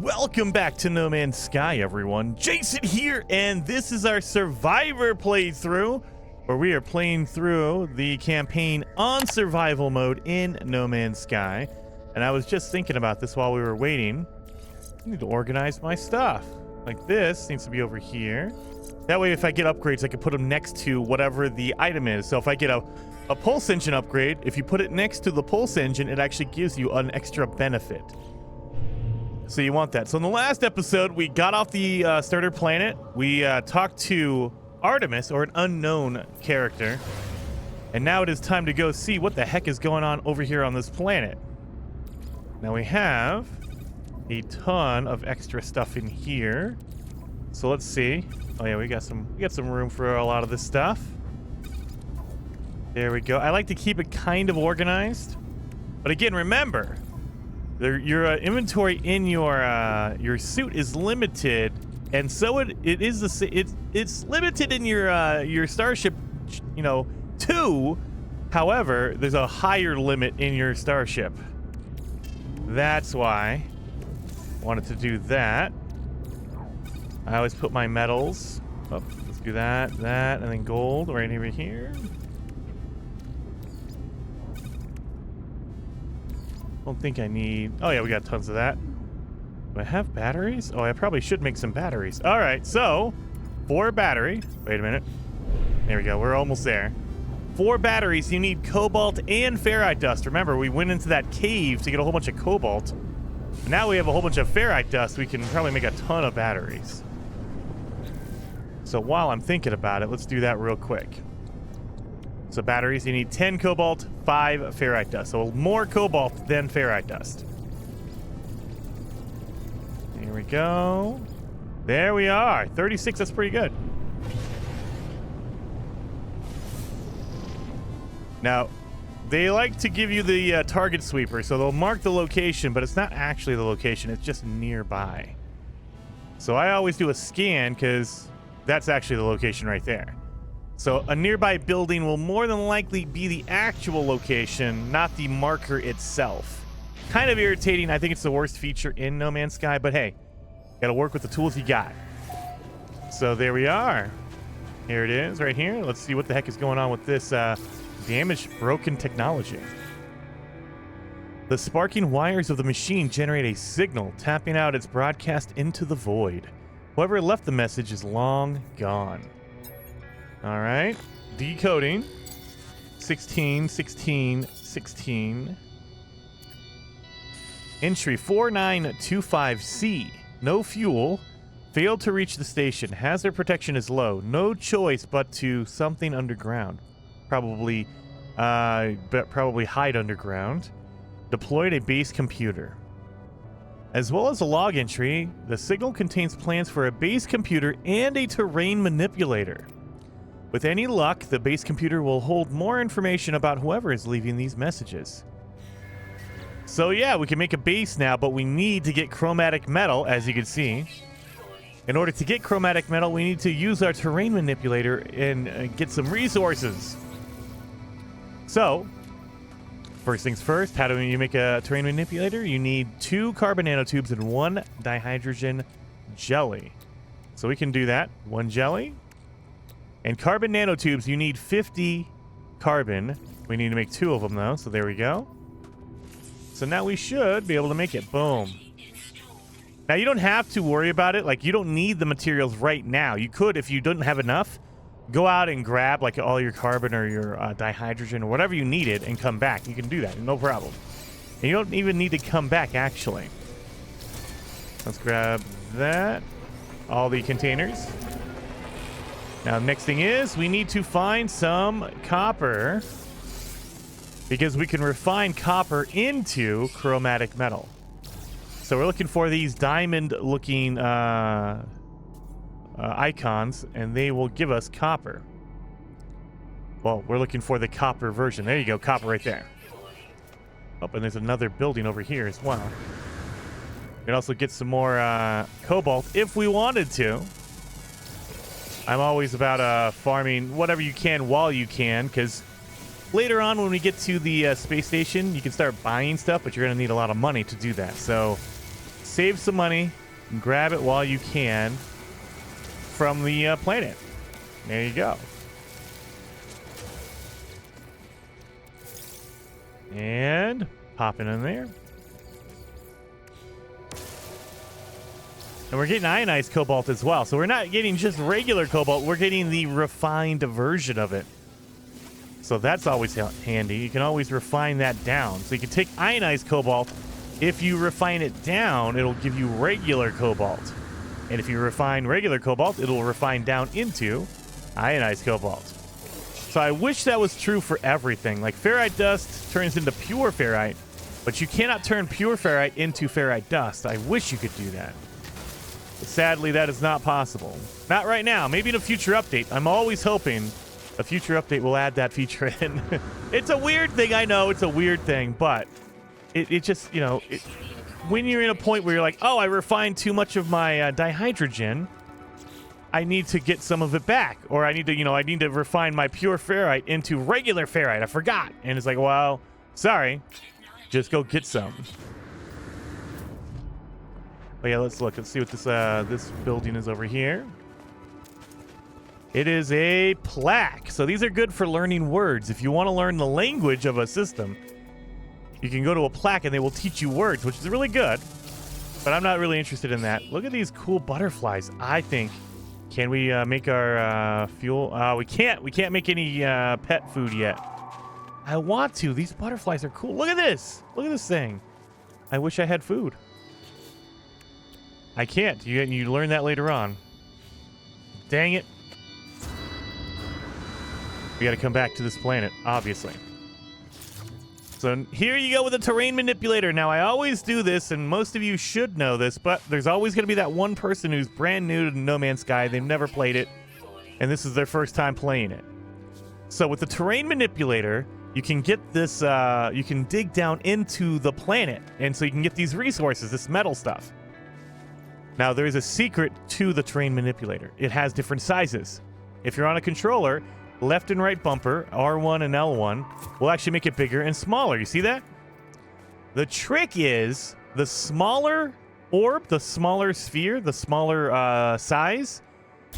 Welcome back to No Man's Sky, everyone. Jason here, and this is our Survivor playthrough, where we are playing through the campaign on survival mode in No Man's Sky. And I was just thinking about this while we were waiting. I need to organize my stuff. Like this needs to be over here. That way, if I get upgrades, I can put them next to whatever the item is. So if I get a pulse engine upgrade, if you put it next to the pulse engine, it actually gives you an extra benefit. So you want that. So in the last episode, we got off the starter planet. We talked to Artemis, or an unknown character. And now it is time to go see what the heck is going on over here on this planet. Now we have a ton of extra stuff in here. So let's see. Oh yeah, we got some room for a lot of this stuff. There we go. I like to keep it kind of organized. But again, remember, your inventory in your suit is limited, and so it's limited in your starship, you know, too. However, there's a higher limit in your starship. That's why I wanted to do that. I always put my metals. Oh, let's do that, and then gold right over here. Don't think I need... Oh yeah, we got tons of that. Do I have batteries? Oh, I probably should make some batteries. All right, so 4 battery. Wait a minute. There we go. We're almost there. 4 batteries. You need cobalt and ferrite dust. Remember, we went into that cave to get a whole bunch of cobalt. Now we have a whole bunch of ferrite dust. We can probably make a ton of batteries. So while I'm thinking about it, let's do that real quick. So batteries, you need 10 cobalt, 5 ferrite dust. So more cobalt than ferrite dust. Here we go. There we are. 36, that's pretty good. Now, they like to give you the target sweeper. So they'll mark the location, but it's not actually the location. It's just nearby. So I always do a scan because that's actually the location right there. So a nearby building will more than likely be the actual location, not the marker itself. Kind of irritating. I think it's the worst feature in No Man's Sky, but hey, gotta work with the tools you got. So there we are. Here it is, right here. Let's see what the heck is going on with this damaged, broken technology. The sparking wires of the machine generate a signal, tapping out its broadcast into the void. Whoever left the message is long gone. All right, decoding. 16, 16, 16. Entry 4925C. No fuel. Failed to reach the station. Hazard protection is low. No choice but to something underground. Probably hide underground. Deployed a base computer. As well as a log entry, the signal contains plans for a base computer and a terrain manipulator. With any luck, the base computer will hold more information about whoever is leaving these messages. So yeah, we can make a base now, but we need to get chromatic metal, as you can see. In order to get chromatic metal, we need to use our terrain manipulator and get some resources. So, first things first, how do you make a terrain manipulator? You need 2 carbon nanotubes and 1 dihydrogen jelly. So we can do that. 1 jelly. And carbon nanotubes, you need 50 carbon. We need to make 2 of them, though, so there we go. So now we should be able to make it. Boom. Now, you don't have to worry about it. Like, you don't need the materials right now. You could, if you didn't have enough, go out and grab, like, all your carbon or your dihydrogen or whatever you needed and come back. You can do that, no problem. And you don't even need to come back, actually. Let's grab that. All the containers. Now, next thing is we need to find some copper because we can refine copper into chromatic metal. So we're looking for these diamond-looking icons, and they will give us copper. Well, we're looking for the copper version. There you go, copper right there. Oh, and there's another building over here as well. We can also get some more cobalt if we wanted to. I'm always about farming whatever you can while you can, because later on when we get to the space station, you can start buying stuff, but you're going to need a lot of money to do that. So save some money and grab it while you can from the planet. There you go. And pop it in there. And we're getting ionized cobalt as well. So we're not getting just regular cobalt. We're getting the refined version of it. So that's always handy. You can always refine that down. So you can take ionized cobalt. If you refine it down, it'll give you regular cobalt. And if you refine regular cobalt, it'll refine down into ionized cobalt. So I wish that was true for everything. Like ferrite dust turns into pure ferrite, but you cannot turn pure ferrite into ferrite dust. I wish you could do that. But sadly, that is not possible. Not right now. Maybe in a future update. I'm always hoping a future update will add that feature in. It's a weird thing, I know. It's a weird thing, but it just, you know, when you're in a point where you're like, oh, I refined too much of my dihydrogen, I need to get some of it back. Or I need to, you know, I need to refine my pure ferrite into regular ferrite. I forgot. And it's like, well, sorry. Just go get some. But yeah, let's look. Let's see what this building is over here. It is a plaque. So these are good for learning words. If you want to learn the language of a system, you can go to a plaque and they will teach you words, which is really good. But I'm not really interested in that. Look at these cool butterflies. I think, can we make our fuel? We can't. We can't make any pet food yet. I want to. These butterflies are cool. Look at this. Look at this thing. I wish I had food. I can't. You learn that later on. Dang it. We got to come back to this planet, obviously. So here you go with a terrain manipulator. Now, I always do this, and most of you should know this, but there's always going to be that one person who's brand new to No Man's Sky. They've never played it, and this is their first time playing it. So with the terrain manipulator, you can get this, you can dig down into the planet, and so you can get these resources, this metal stuff. Now, there is a secret to the terrain manipulator. It has different sizes. If you're on a controller, left and right bumper, R1 and L1, will actually make it bigger and smaller. You see that? The trick is the smaller orb, the smaller sphere, the smaller size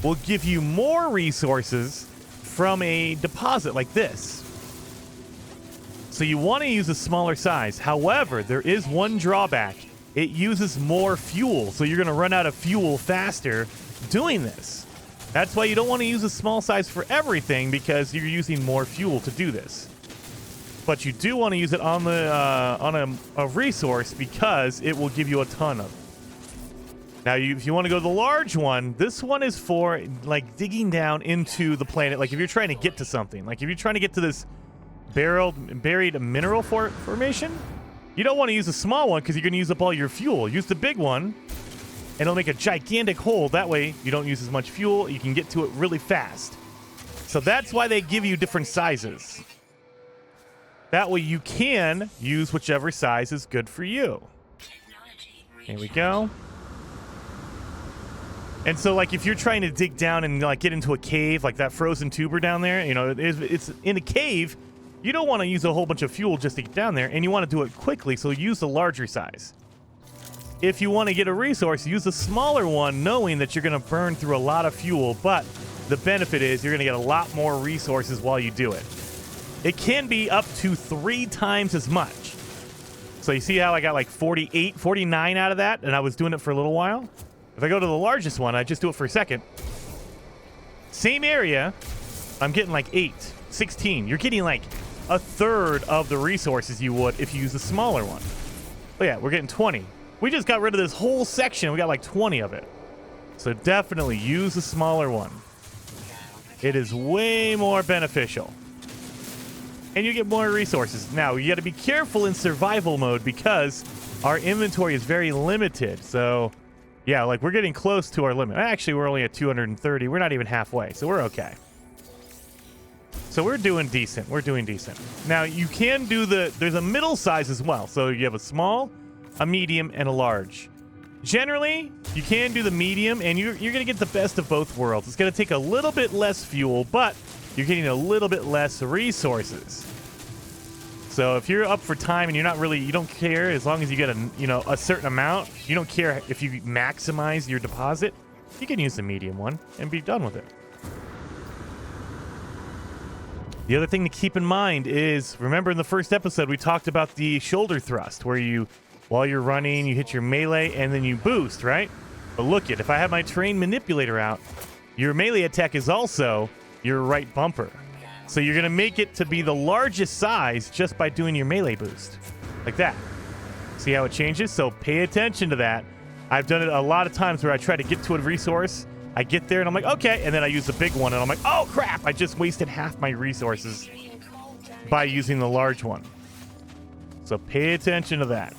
will give you more resources from a deposit like this. So you want to use a smaller size. However, there is one drawback. It uses more fuel, so you're going to run out of fuel faster doing this. That's why you don't want to use a small size for everything, because you're using more fuel to do this. But you do want to use it on a resource, because it will give you a ton of it. Now, if you want to go to the large one, this one is for like digging down into the planet. Like if you're trying to get to something, like if you're trying to get to this buried mineral formation, you don't want to use a small one because you're going to use up all your fuel. Use the big one, and it'll make a gigantic hole. That way, you don't use as much fuel. You can get to it really fast. So that's why they give you different sizes. That way, you can use whichever size is good for you. Here we go. And so, like, if you're trying to dig down and like get into a cave, like that frozen tuber down there, you know, it's in a cave. You don't want to use a whole bunch of fuel just to get down there, and you want to do it quickly, so use the larger size. If you want to get a resource, use a smaller one, knowing that you're going to burn through a lot of fuel, but the benefit is you're going to get a lot more resources while you do it. It can be up to 3 times as much. So you see how I got like 48, 49 out of that, and I was doing it for a little while? If I go to the largest one, I just do it for a second. Same area, I'm getting like 8, 16. You're getting like a third of the resources you would if you use the smaller one. But yeah, we're getting 20. We just got rid of this whole section. We got like 20 of it. So definitely use the smaller one. It is way more beneficial. And you get more resources. Now, you got to be careful in survival mode because our inventory is very limited. So, yeah, like we're getting close to our limit. Actually, we're only at 230. We're not even halfway, so we're okay. So we're doing decent. We're doing decent. Now, you can do there's a middle size as well. So you have a small, a medium, and a large. Generally, you can do the medium, and you're going to get the best of both worlds. It's going to take a little bit less fuel, but you're getting a little bit less resources. So if you're up for time and you don't care as long as you get a certain amount, you don't care if you maximize your deposit, you can use the medium one and be done with it. The other thing to keep in mind is, remember in the first episode, we talked about the shoulder thrust, where while you're running, you hit your melee and then you boost, right? But look if I have my terrain manipulator out, your melee attack is also your right bumper. So you're going to make it to be the largest size just by doing your melee boost. Like that. See how it changes? So pay attention to that. I've done it a lot of times where I try to get to a resource. I get there and I'm like, okay. And then I use the big one and I'm like, oh, crap. I just wasted half my resources by using the large one. So pay attention to that.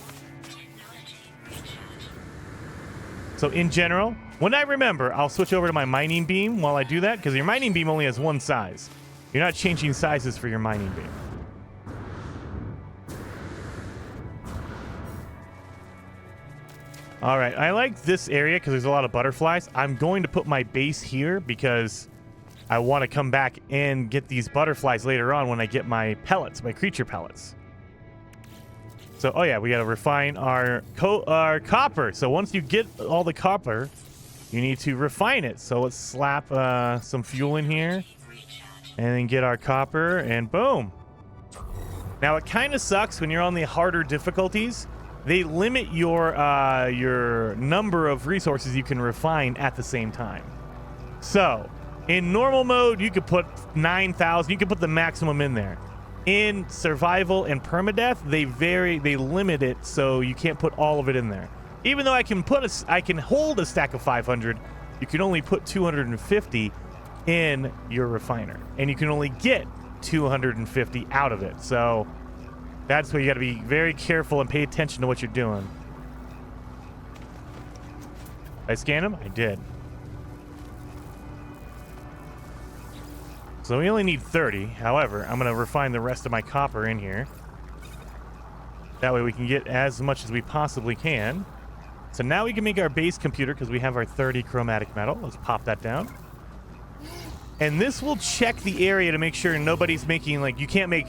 So in general, when I remember, I'll switch over to my mining beam while I do that, because your mining beam only has one size. You're not changing sizes for your mining beam. All right, I like this area because there's a lot of butterflies. I'm going to put my base here because I want to come back and get these butterflies later on when I get my pellets, my creature pellets. So, oh yeah, we got to refine our copper. So once you get all the copper, you need to refine it. So let's slap some fuel in here and then get our copper and boom. Now it kind of sucks when you're on the harder difficulties. They limit your number of resources you can refine at the same time. So in normal mode, you could put 9,000. You could put the maximum in there. In survival and permadeath, they limit it so you can't put all of it in there. Even though I can hold a stack of 500, you can only put 250 in your refiner, and you can only get 250 out of it. So that's where you got to be very careful and pay attention to what you're doing. I scanned them? I did. So we only need 30. However, I'm going to refine the rest of my copper in here. That way we can get as much as we possibly can. So now we can make our base computer because we have our 30 chromatic metal. Let's pop that down. And this will check the area to make sure nobody's making, like, you can't make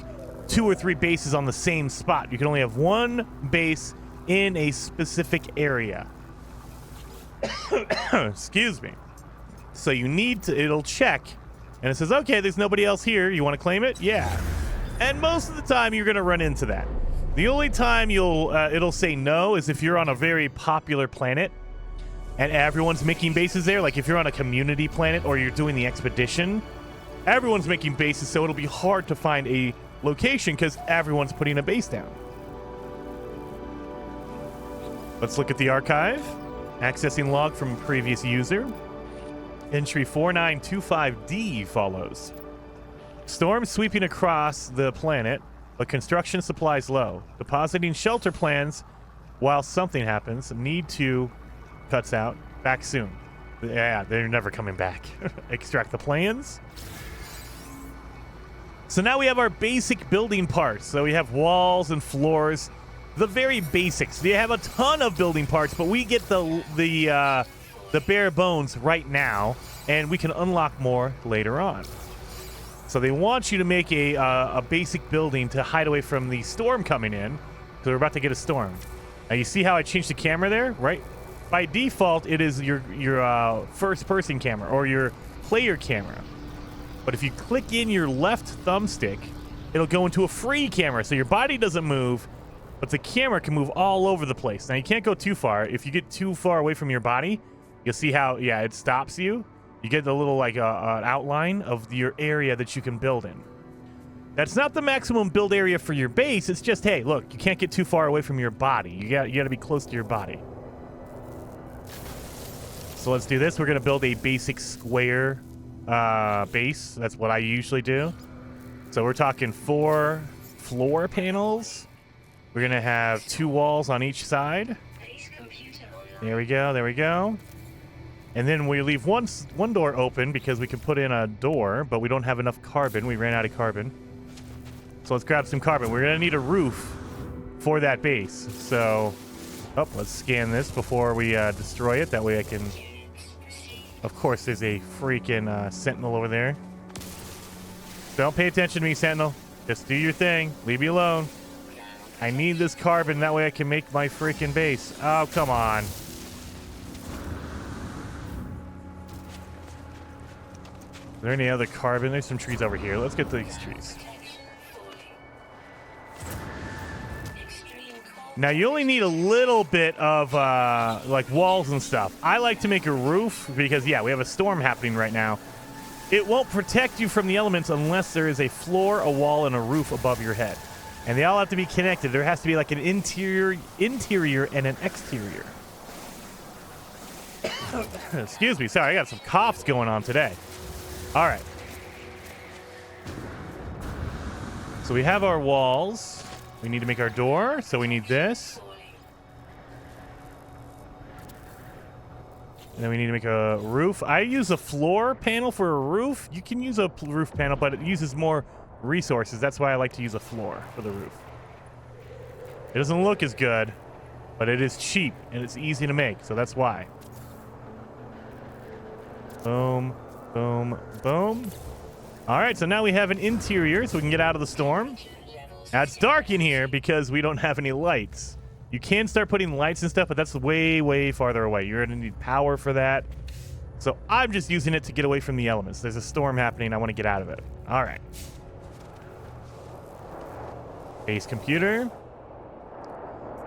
2 or 3 bases on the same spot. You can only have one base in a specific area. Excuse me. So you need to, it'll check. And it says, okay, there's nobody else here. You want to claim it? Yeah. And most of the time, you're going to run into that. The only time it'll say no is if you're on a very popular planet and everyone's making bases there. Like if you're on a community planet or you're doing the expedition, everyone's making bases, so it'll be hard to find a location because everyone's putting a base down. Let's look at the archive. Accessing log from previous user. Entry 4925D follows. Storm sweeping across the planet, but construction supplies low. Depositing shelter plans while something happens. Need to cuts out. Back soon. Yeah, they're never coming back. Extract the plans. So now we have our basic building parts. So we have walls and floors. The very basics. They have a ton of building parts, but we get the bare bones right now, and we can unlock more later on. So they want you to make a basic building to hide away from the storm coming in, because we're about to get a storm. Now you see how I changed the camera there, right? By default, it is your first-person camera or your player camera. But if you click in your left thumbstick, it'll go into a free camera, so your body doesn't move, but the camera can move all over the place. Now you can't go too far. If you get too far away from your body, you'll see how, yeah, it stops you. You get a little, like, an outline of your area that you can build in. That's not the maximum build area for your base. It's just, hey, look, you can't get too far away from your body. You got to be close to your body. So let's do this. We're going to build a basic square base. That's what I usually do. So we're talking 4 floor panels. We're going to have 2 walls on each side. There we go. There we go. And then we leave one door open because we can put in a door, but we don't have enough carbon. We ran out of carbon. So let's grab some carbon. We're going to need a roof for that base. So, let's scan this before we destroy it. That way I can... Of course, there's a freaking Sentinel over there. Don't pay attention to me, Sentinel. Just do your thing. Leave me alone. I need this carbon. That way I can make my freaking base. Oh, come on. Is there any other carbon? There's some trees over here. Let's get these trees. Now, you only need a little bit of, like, walls and stuff. I like to make a roof because, yeah, we have a storm happening right now. It won't protect you from the elements unless there is a floor, a wall, and a roof above your head. And they all have to be connected. There has to be, like, an interior, and an exterior. Excuse me. Sorry, I got some coughs going on today. All right. So we have our walls. We need to make our door, so we need this. And then we need to make a roof. I use a floor panel for a roof. You can use a roof panel, but it uses more resources. That's why I like to use a floor for the roof. It doesn't look as good, but it is cheap, and it's easy to make, so that's why. Boom, boom, boom. All right, so now we have an interior, so we can get out of the storm. Now, it's dark in here because we don't have any lights. You can start putting lights and stuff, but that's way, way farther away. You're going to need power for that. So I'm just using it to get away from the elements. There's a storm happening. I want to get out of it. All right. Base computer.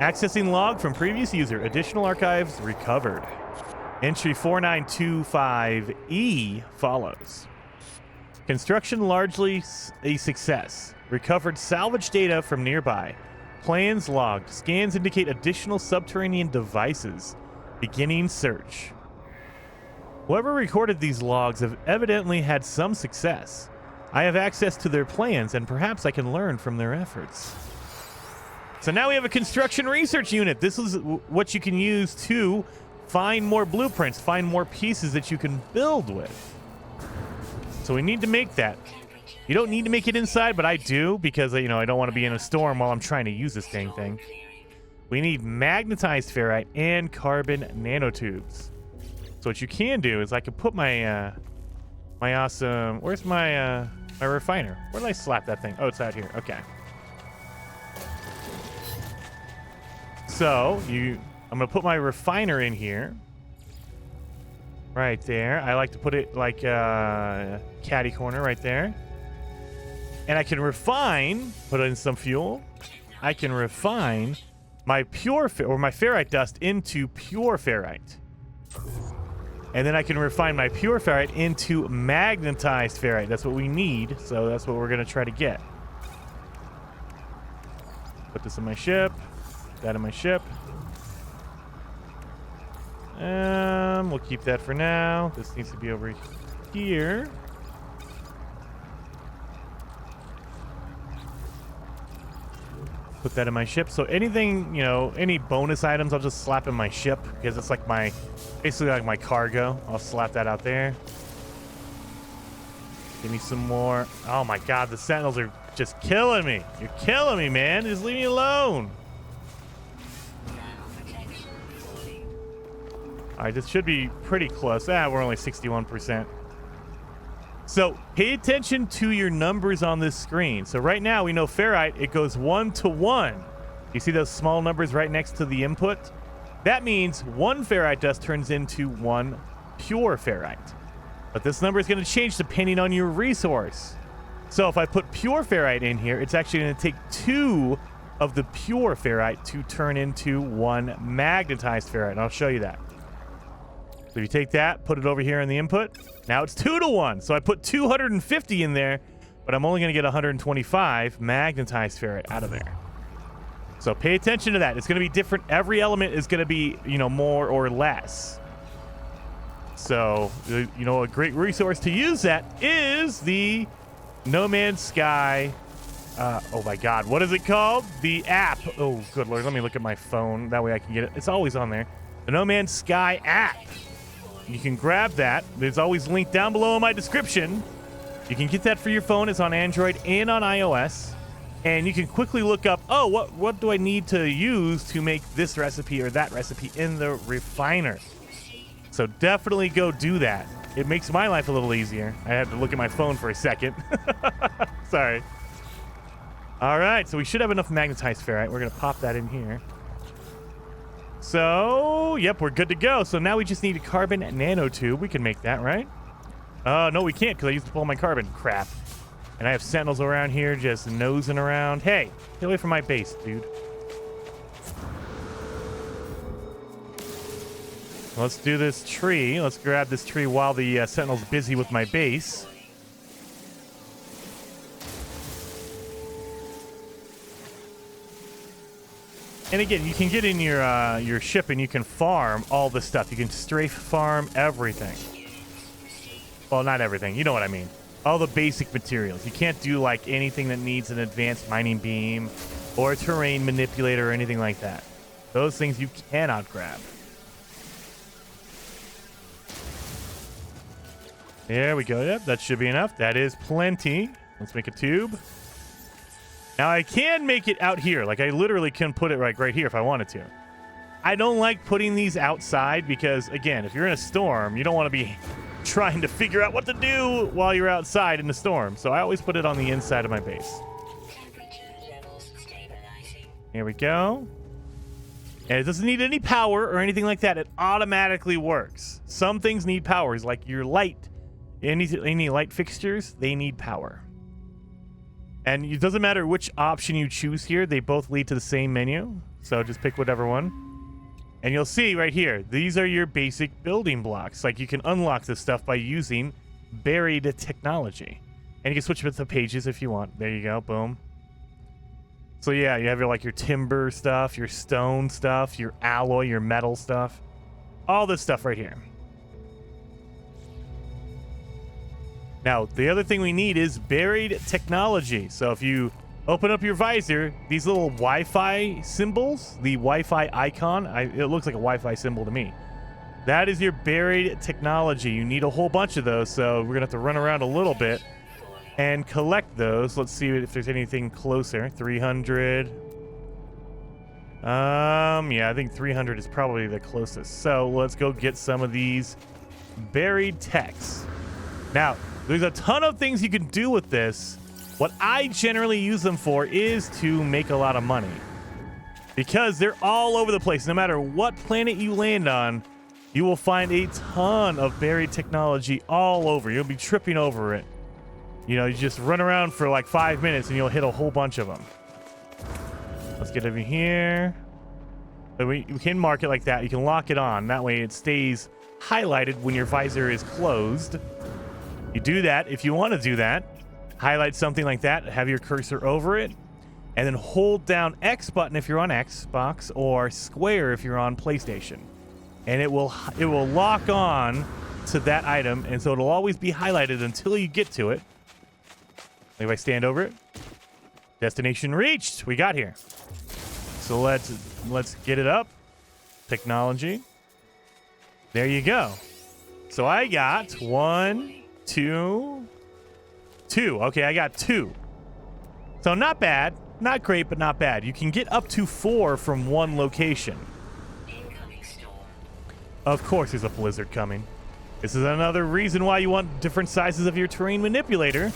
Accessing log from previous user. Additional archives recovered. Entry 4925E follows. Construction largely a success. Recovered salvage data from nearby. Plans logged. Scans indicate additional subterranean devices. Beginning search. Whoever recorded these logs have evidently had some success. I have access to their plans, and perhaps I can learn from their efforts. So now we have a construction research unit. This is what you can use to find more blueprints, find more pieces that you can build with. So we need to make that. You don't need to make it inside, but I do because, you know, I don't want to be in a storm while I'm trying to use this dang thing. We need magnetized ferrite and carbon nanotubes. So what you can do is I can put my my awesome... Where's my my refiner? Where did I slap that thing? Oh, it's out here. Okay. So I'm gonna put my refiner in here. Right there. I like to put it like catty corner right there. And I can refine, put in some fuel. I can refine my my ferrite dust into pure ferrite. And then I can refine my pure ferrite into magnetized ferrite. That's what we need, so that's what we're gonna try to get. Put this in my ship, that in my ship. We'll keep that for now. This needs to be over here. Put that in my ship. So anything, you know, any bonus items, I'll just slap in my ship because it's like basically like my cargo. I'll slap that out there. Give me some more. Oh my God, the sentinels are just killing me. You're killing me, man. Just leave me alone. All right, this should be pretty close. We're only 61%. So pay attention to your numbers on this screen. So right now we know ferrite, it goes 1 to 1. You see those small numbers right next to the input? That means 1 ferrite dust turns into 1 pure ferrite. But this number is going to change depending on your resource. So if I put pure ferrite in here, it's actually going to take 2 of the pure ferrite to turn into 1 magnetized ferrite. And I'll show you that. So if you take that, put it over here in the input, now it's 2 to 1. So I put 250 in there, but I'm only going to get 125 magnetized ferrite out of there. So pay attention to that. It's going to be different. Every element is going to be, you know, more or less. So, you know, a great resource to use that is the No Man's Sky. Oh my God, what is it called? The app. Oh, good Lord. Let me look at my phone. That way I can get it. It's always on there. The No Man's Sky app. You can grab that. It's always linked down below in my description. You can get that for your phone. It's on Android and on iOS. And you can quickly look up, oh, what do I need to use to make this recipe or that recipe in the refiner? So definitely go do that. It makes my life a little easier. I had to look at my phone for a second. Sorry. All right, so we should have enough magnetized ferrite. We're going to pop that in here. So, yep, we're good to go. So now we just need a carbon nanotube. We can make that, right? No, we can't because I used to pull my carbon. Crap. And I have sentinels around here just nosing around. Hey, get away from my base, dude. Let's do this tree. Let's grab this tree while the sentinel's busy with my base. And again, you can get in your ship and you can farm all this stuff. You can strafe farm everything. Well, not everything. You know what I mean. All the basic materials. You can't do like anything that needs an advanced mining beam or a terrain manipulator or anything like that. Those things you cannot grab. There we go. Yep, that should be enough. That is plenty. Let's make a tube. Now, I can make it out here. Like, I literally can put it right here if I wanted to. I don't like putting these outside because, again, if you're in a storm, you don't want to be trying to figure out what to do while you're outside in the storm. So I always put it on the inside of my base. Here we go. And it doesn't need any power or anything like that. It automatically works. Some things need powers, like your light. Any light fixtures, they need power. And it doesn't matter which option you choose here. They both lead to the same menu. So just pick whatever one. And you'll see right here, these are your basic building blocks. Like you can unlock this stuff by using buried technology. And you can switch with the pages if you want. There you go. Boom. So yeah, you have your timber stuff, your stone stuff, your alloy, your metal stuff. All this stuff right here. Now, the other thing we need is buried technology. So if you open up your visor, these little Wi-Fi symbols, the Wi-Fi icon, it looks like a Wi-Fi symbol to me. That is your buried technology. You need a whole bunch of those, so we're going to have to run around a little bit and collect those. Let's see if there's anything closer. 300. Yeah, I think 300 is probably the closest. So let's go get some of these buried techs. Now, there's a ton of things you can do with this. What I generally use them for is to make a lot of money. Because they're all over the place. No matter what planet you land on, you will find a ton of buried technology all over. You'll be tripping over it. You know, you just run around for like 5 minutes and you'll hit a whole bunch of them. Let's get over here. So we can mark it like that. You can lock it on. That way it stays highlighted when your visor is closed. You do that if you want to do that. Highlight something like that, have your cursor over it, and then hold down X button if you're on Xbox or square if you're on PlayStation. And it will lock on to that item, and so it'll always be highlighted until you get to it. If I stand over it, destination reached. We got here. So let's get it up. Technology. There you go. So I got 1, 2. Okay, I got 2. So not bad. Not great, but not bad. You can get up to 4 from one location. Of course there's a blizzard coming. This is another reason why you want different sizes of your terrain manipulator.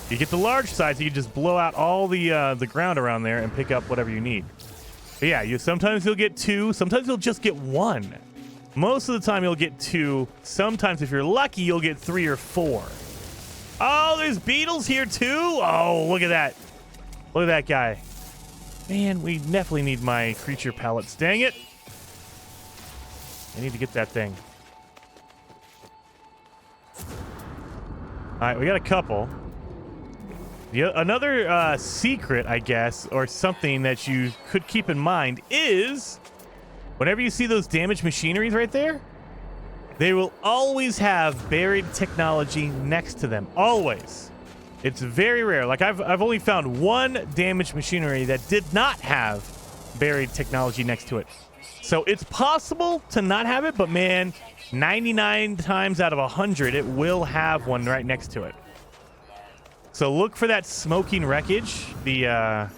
You get the large size, you can just blow out all the ground around there and pick up whatever you need. But yeah, sometimes you'll get 2. Sometimes you'll just get 1. Most of the time you'll get 2. Sometimes if you're lucky, you'll get 3 or 4. Oh, there's beetles here too. Oh, look at that. Look at that guy. Man, we definitely need my creature pellets. Dang it. I need to get that thing. All right, we got a couple. Another secret, I guess, or something that you could keep in mind is whenever you see those damaged machineries right there, they will always have buried technology next to them. Always. It's very rare. Like I've only found one damaged machinery that did not have buried technology next to it. So it's possible to not have it, but man, 99 times out of 100, it will have one right next to it. So look for that smoking wreckage, the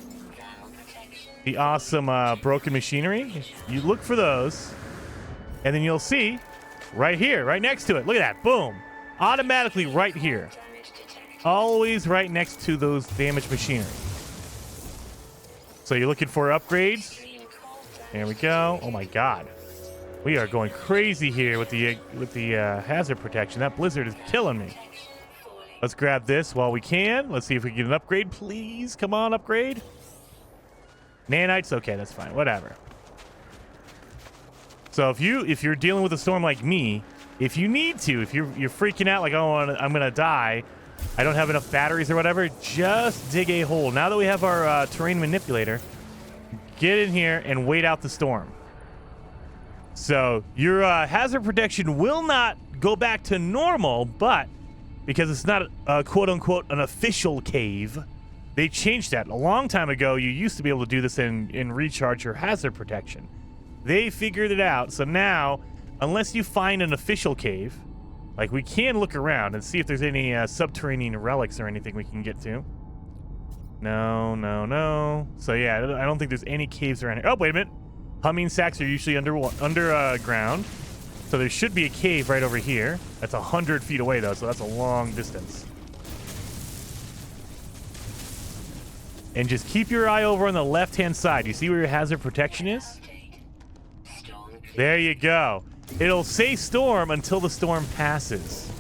awesome broken machinery. You look for those, and then you'll see right here, right next to it. Look at that. Boom. Automatically right here. Always right next to those damaged machinery. So you're looking for upgrades? There we go. Oh my god. We are going crazy here with the hazard protection. That blizzard is killing me. Let's grab this while we can. Let's see if we can get an upgrade, please. Come on, upgrade. Nanites? Okay, that's fine. Whatever. So if you're dealing with a storm like me, if you need to, if you're freaking out like, oh, I'm gonna die, I don't have enough batteries or whatever, just dig a hole. Now that we have our terrain manipulator, get in here and wait out the storm. So your hazard protection will not go back to normal, but because it's not quote-unquote an official cave, they changed that. A long time ago, you used to be able to do this and recharge your hazard protection. They figured it out, so now, unless you find an official cave, like we can look around and see if there's any subterranean relics or anything we can get to. No. So yeah, I don't think there's any caves around here. Oh, wait a minute. Humming sacks are usually underground. So there should be a cave right over here. That's 100 feet away, though, so that's a long distance. And just keep your eye over on the left-hand side. You see where your hazard protection is? There you go. It'll say storm until the storm passes.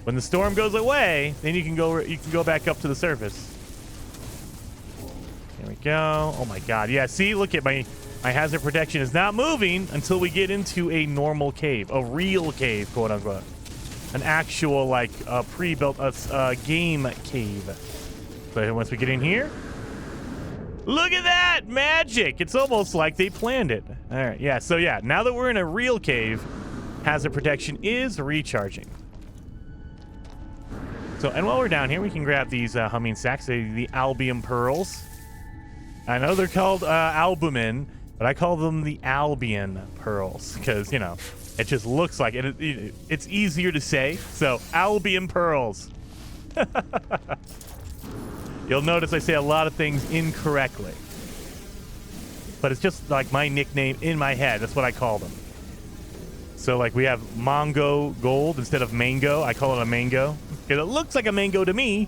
When the storm goes away, then you can go back up to the surface. There we go. Oh my god. Yeah, see, look at my hazard protection is not moving until we get into a normal cave, a real cave, quote unquote. An actual, like, pre-built game cave. So once we get in here, look at that! Magic! It's almost like they planned it. All right, yeah, so yeah, now that we're in a real cave, hazard protection is recharging. So, and while we're down here, we can grab these humming sacks, the albium pearls. I know they're called albumin, but I call them the Albion pearls because, you know, it just looks like it. It's easier to say. So, Albion pearls. You'll notice I say a lot of things incorrectly. But it's just like my nickname in my head. That's what I call them. So, like, we have Mongo Gold instead of Mango. I call it a mango because it looks like a mango to me.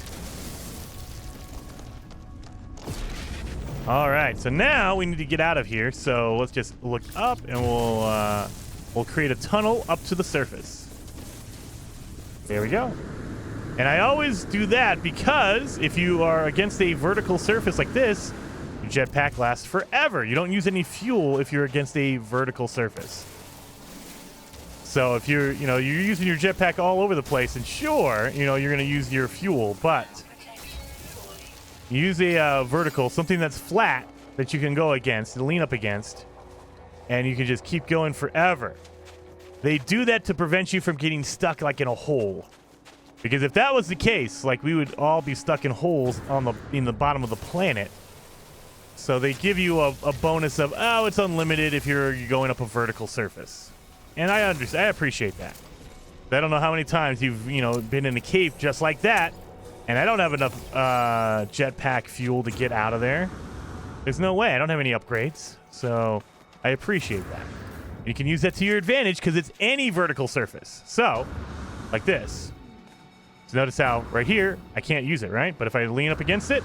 All right, so now we need to get out of here. So let's just look up, and we'll create a tunnel up to the surface. There we go. And I always do that because if you are against a vertical surface like this, your jetpack lasts forever. You don't use any fuel if you're against a vertical surface. So if you're using your jetpack all over the place, and sure, you're going to use your fuel, but use a vertical, something that's flat that you can go against, lean up against, and you can just keep going forever. They do that to prevent you from getting stuck like in a hole. Because if that was the case, like we would all be stuck in holes in the bottom of the planet. So they give you a bonus of, oh, it's unlimited if you're going up a vertical surface. And I understand, I appreciate that. I don't know how many times you've been in a cave just like that, and I don't have enough jetpack fuel to get out of there. There's no way. I don't have any upgrades, so I appreciate that. You can use that to your advantage because it's any vertical surface. So, like this. So notice how right here, I can't use it, right? But if I lean up against it,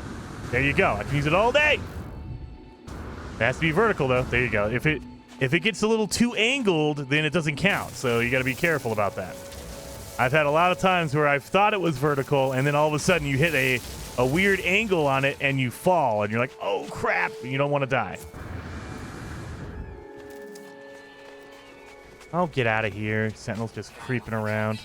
there you go. I can use it all day. It has to be vertical, though. There you go. If it gets a little too angled, then it doesn't count. So you got to be careful about that. I've had a lot of times where I've thought it was vertical, and then all of a sudden you hit a weird angle on it, and you fall, and you're like, oh, crap. You don't want to die. I'll get out of here. Sentinel's just creeping around.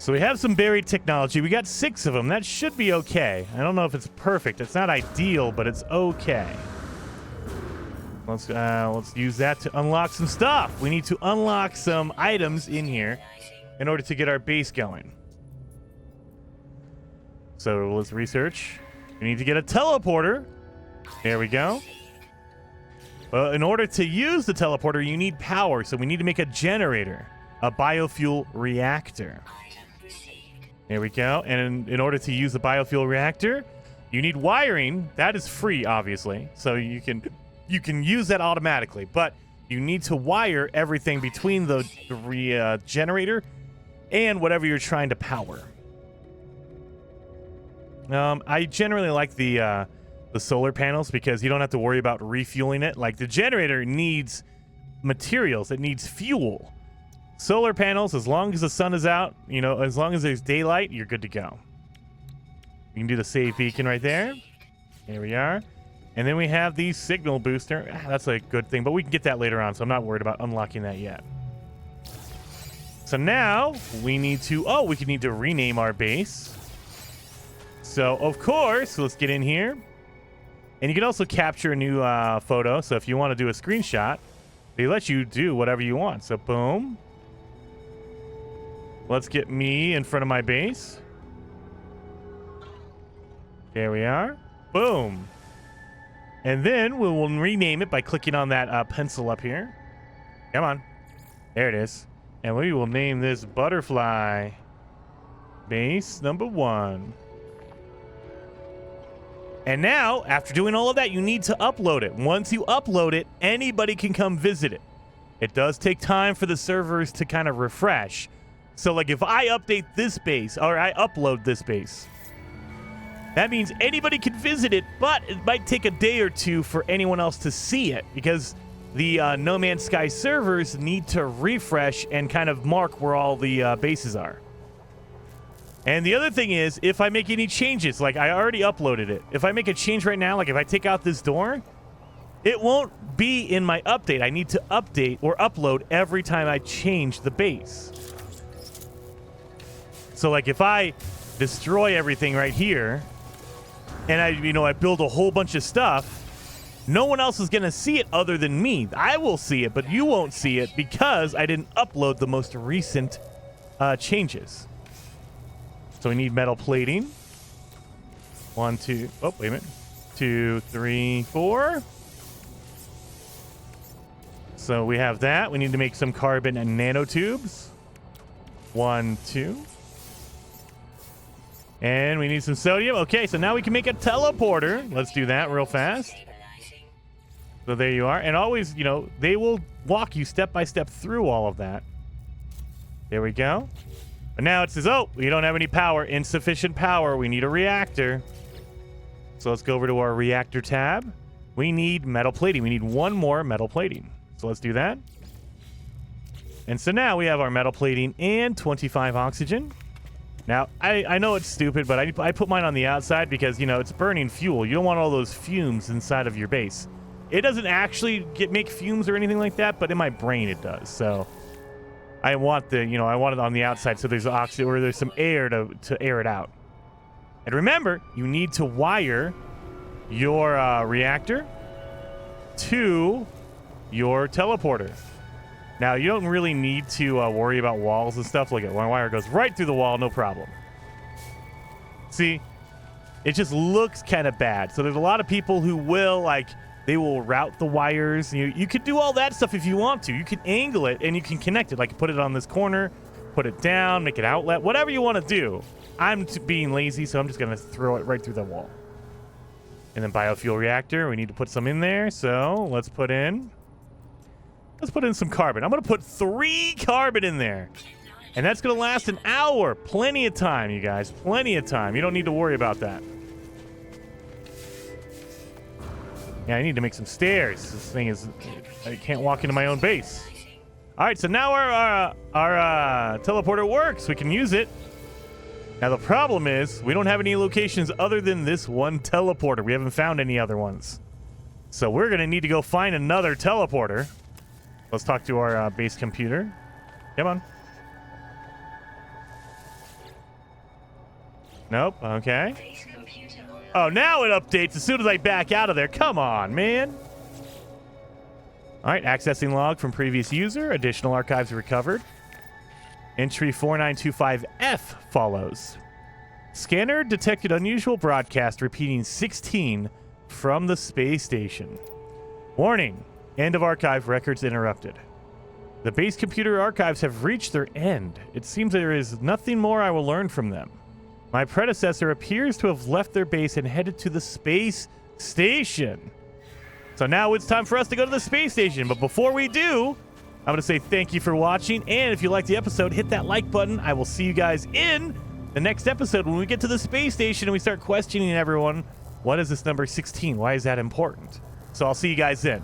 So we have some buried technology. We got 6 of them. That should be okay. I don't know if it's perfect. It's not ideal, but it's okay. Let's use that to unlock some stuff. We need to unlock some items in here in order to get our base going. So let's research. We need to get a teleporter. There we go. Well, in order to use the teleporter, you need power. So we need to make a generator, a biofuel reactor. There we go. And in order to use the biofuel reactor, you need wiring. That is free, obviously. So you can use that automatically, but you need to wire everything between the generator and whatever you're trying to power. I generally like the solar panels because you don't have to worry about refueling it. Like the generator needs materials, it needs fuel. Solar panels, as long as the sun is out, you know, as long as there's daylight, you're good to go. You can do the save beacon right there. There we are. And then we have the signal booster. That's a good thing, but we can get that later on, so I'm not worried about unlocking that yet. So now we need to, we could need to rename our base. So of course, let's get in here. And you can also capture a new photo. So if you want to do a screenshot, they let you do whatever you want. So boom. Let's get me in front of my base. There we are. Boom. And then we will rename it by clicking on that pencil up here. Come on. There it is. And we will name this Butterfly Base number 1. And now, after doing all of that, you need to upload it. Once you upload it, anybody can come visit it. It does take time for the servers to kind of refresh. So like if I update this base, or I upload this base, that means anybody can visit it, but it might take a day or two for anyone else to see it because the No Man's Sky servers need to refresh and kind of mark where all the bases are. And the other thing is, if I make any changes, like I already uploaded it, if I make a change right now, like if I take out this door, it won't be in my update. I need to update or upload every time I change the base. So like if I destroy everything right here and I build a whole bunch of stuff, no one else is going to see it other than me. I will see it, but you won't see it because I didn't upload the most recent changes. So we need metal plating. 1, 2, oh, wait a minute. 2, 3, 4. So we have that. We need to make some carbon and nanotubes. 1, 2. And we need some sodium. Okay, so now we can make a teleporter. Let's do that real fast. So there you are. And always, they will walk you step by step through all of that. There we go. But now it says, oh, we don't have any power. Insufficient power. We need a reactor. So let's go over to our reactor tab. We need metal plating. We need one more metal plating. So let's do that. And so now we have our metal plating and 25 oxygen. Now, I know it's stupid, but I put mine on the outside because, it's burning fuel. You don't want all those fumes inside of your base. It doesn't actually make fumes or anything like that, but in my brain it does. So I want I want it on the outside so there's oxygen or there's some air to air it out. And remember, you need to wire your reactor to your teleporter. Now, you don't really need to worry about walls and stuff. Look at my wire goes right through the wall, no problem. See, it just looks kind of bad. So there's a lot of people who will, they will route the wires. You could do all that stuff if you want to. You can angle it and you can connect it. Like put it on this corner, put it down, make an outlet, whatever you want to do. I'm being lazy, so I'm just going to throw it right through the wall. And then biofuel reactor, we need to put some in there. So let's put in some carbon. I'm going to put 3 carbon in there. And that's going to last an hour. Plenty of time, you guys. Plenty of time. You don't need to worry about that. Yeah, I need to make some stairs. This thing is... I can't walk into my own base. All right, so now our teleporter works. We can use it. Now, the problem is we don't have any locations other than this one teleporter. We haven't found any other ones. So we're going to need to go find another teleporter. Let's talk to our base computer. Come on. Nope. Okay. Oh, now it updates as soon as I back out of there. Come on, man. All right. Accessing log from previous user. Additional archives recovered. Entry 4925F follows. Scanner detected unusual broadcast repeating 16 from the space station. Warning. End of archive, records interrupted. The base computer archives have reached their end. It seems there is nothing more I will learn from them. My predecessor appears to have left their base and headed to the space station. So now it's time for us to go to the space station. But before we do, I'm going to say thank you for watching. And if you liked the episode, hit that like button. I will see you guys in the next episode when we get to the space station and we start questioning everyone. What is this number 16? Why is that important? So I'll see you guys then.